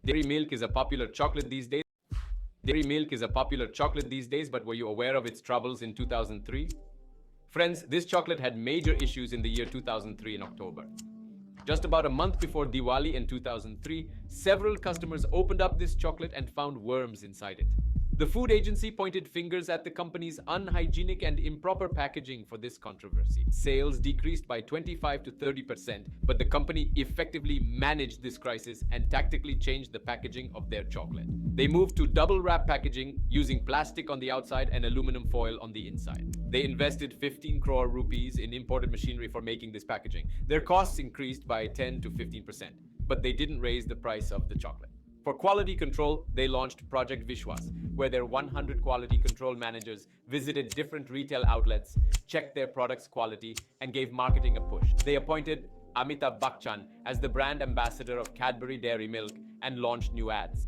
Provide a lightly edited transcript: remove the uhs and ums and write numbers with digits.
Dairy milk is a popular chocolate these days. Dairy milk is a popular chocolate these days, but were you aware of its troubles in 2003? Friends, this chocolate had major issues in the year 2003 in October. Just about a month before Diwali in 2003, several customers opened up this chocolate and found worms inside it. The food agency pointed fingers at the company's unhygienic and improper packaging for this controversy. Sales decreased by 25 to 30%, but the company effectively managed this crisis and tactically changed the packaging of their chocolate. They moved to double wrap packaging using plastic on the outside and aluminum foil on the inside. They invested 15 crore rupees in imported machinery for making this packaging. Their costs increased by 10 to 15%, but they didn't raise the price of the chocolate. For quality control, they launched Project Vishwas, where their 100 quality control managers visited different retail outlets, checked their products' quality, and gave marketing a push. They appointed Amitabh Bachchan as the brand ambassador of Cadbury Dairy Milk and launched new ads.